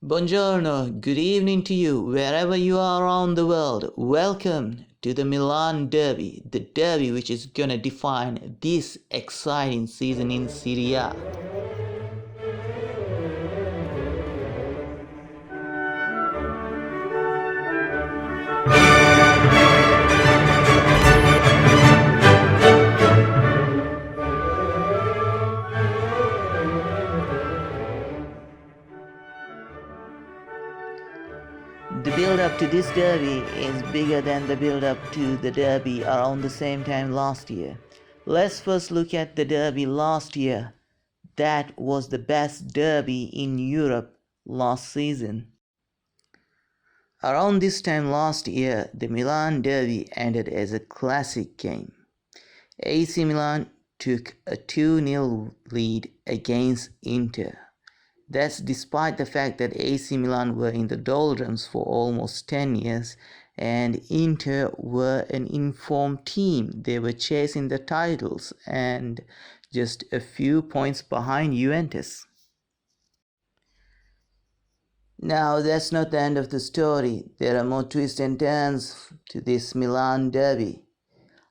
Buongiorno, good evening to you, wherever you are around the world. Welcome to the Milan Derby, the derby which is gonna define this exciting season in Serie A. The build-up to this derby is bigger than the build-up to the derby around the same time last year. Let's first look at the derby last year. That was the best derby in Europe last season. Around this time last year, the Milan derby ended as a classic game. AC Milan took a 2-0 lead against Inter. That's despite the fact that AC Milan were in the doldrums for almost 10 years and Inter were an informed team. They were chasing the titles and just a few points behind Juventus. Now that's not the end of the story. There are more twists and turns to this Milan derby.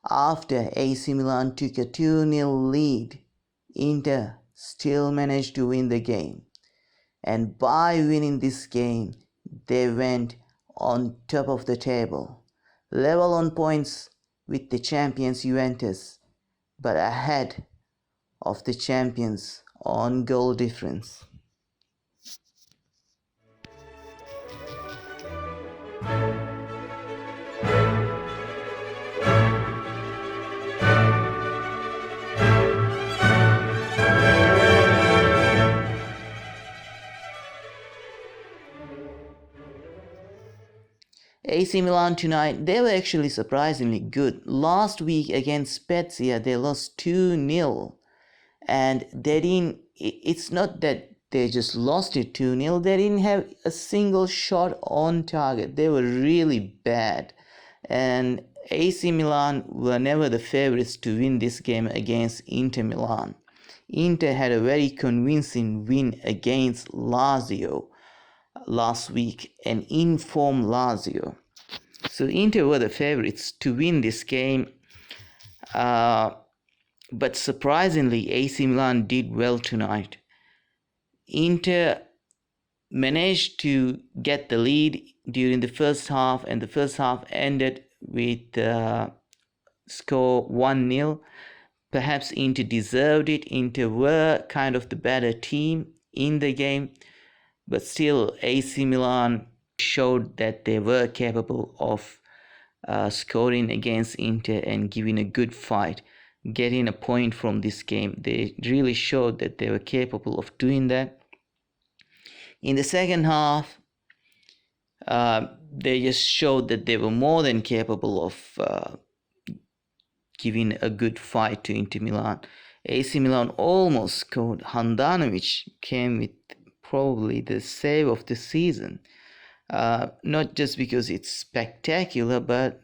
After AC Milan took a 2-0 lead, Inter still managed to win the game. And by winning this game, they went on top of the table, level on points with the champions Juventus, but ahead of the champions on goal difference. AC Milan tonight, they were actually surprisingly good. Last week against Spezia, they lost 2-0. And it's not that they just lost it 2-0. They didn't have a single shot on target. They were really bad. And AC Milan were never the favorites to win this game against Inter Milan. Inter had a very convincing win against Lazio last week, an informed Lazio. So Inter were the favorites to win this game, but surprisingly AC Milan did well tonight. Inter managed to get the lead during the first half, and the first half ended with score 1-0. Perhaps Inter deserved it. Inter were kind of the better team in the game. But still, AC Milan showed that they were capable of scoring against Inter and giving a good fight, getting a point from this game. They really showed that they were capable of doing that. In the second half, they just showed that they were more than capable of giving a good fight to Inter Milan. AC Milan almost scored. Handanovic came with probably the save of the season, not just because it's spectacular, but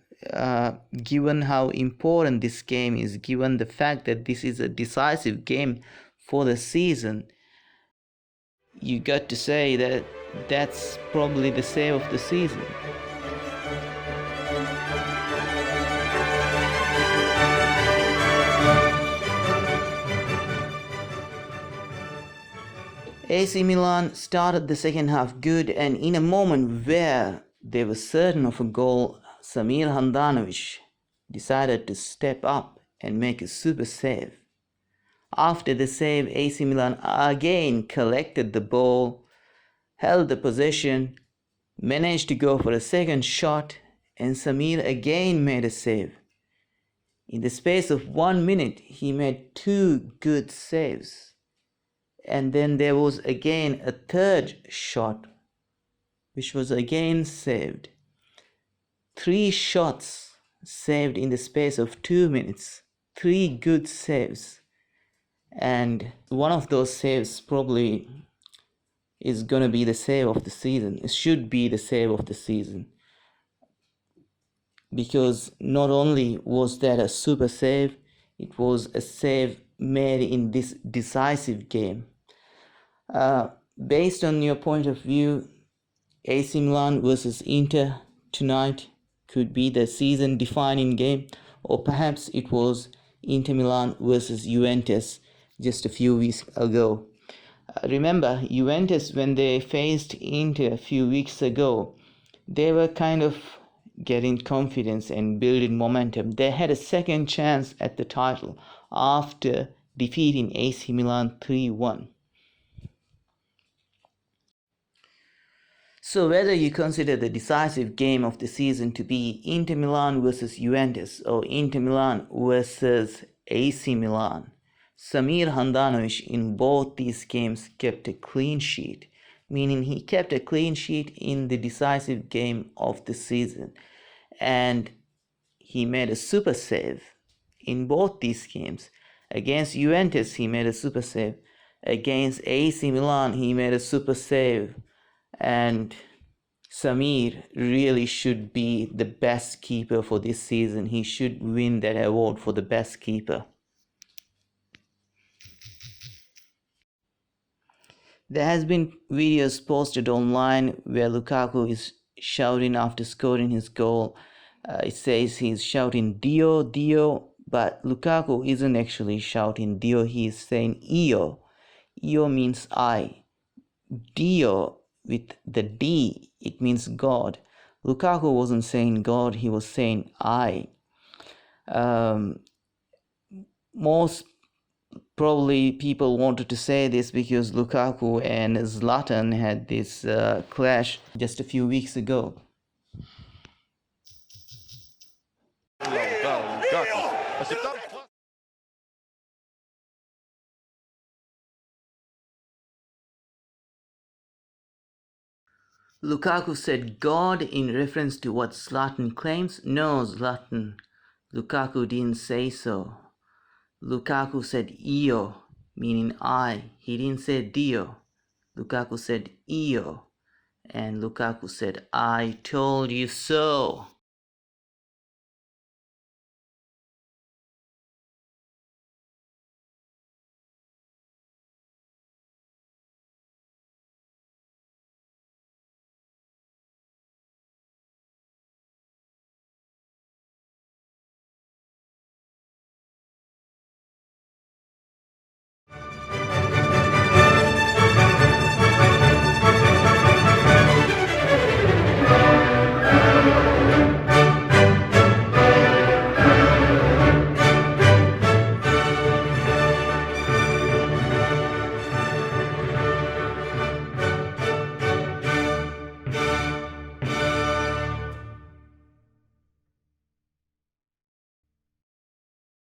given how important this game is, given the fact that this is a decisive game for the season, you got to say that that's probably the save of the season. AC Milan started the second half good, and in a moment where they were certain of a goal, Samir Handanovic decided to step up and make a super save. After the save, AC Milan again collected the ball, held the possession, managed to go for a second shot, and Samir again made a save. In the space of 1 minute, he made 2 good saves. And then there was again a third shot, which was again saved. 3 shots saved in the space of 2 minutes. 3 good saves. And one of those saves probably is going to be the save of the season. It should be the save of the season. Because not only was that a super save, it was a save made in this decisive game. Based on your point of view, AC Milan versus Inter tonight could be the season-defining game, or perhaps it was Inter Milan versus Juventus just a few weeks ago. Remember, Juventus, when they faced Inter a few weeks ago, they were kind of getting confidence and building momentum. They had a second chance at the title after defeating AC Milan 3-1. So whether you consider the decisive game of the season to be Inter Milan versus Juventus or Inter Milan versus AC Milan, Samir Handanovic in both these games kept a clean sheet, meaning he kept a clean sheet in the decisive game of the season, and he made a super save in both these games. Against Juventus he made a super save, against AC Milan he made a super save, and Samir really should be the best keeper for this season. He should win that award for the best keeper. There has been videos posted online where Lukaku is shouting after scoring his goal. It says he's shouting Dio, Dio, but Lukaku isn't actually shouting Dio, he is saying Io. Io means I. Dio with the D, it means God. Lukaku wasn't saying God, he was saying I. Most probably people wanted to say this because Lukaku and Zlatan had this clash just a few weeks ago. Lukaku said God in reference to what Zlatan claims. No, Zlatan, Lukaku didn't say so. Lukaku said Io, meaning I. He didn't say Dio. Lukaku said Io. And Lukaku said, I told you so.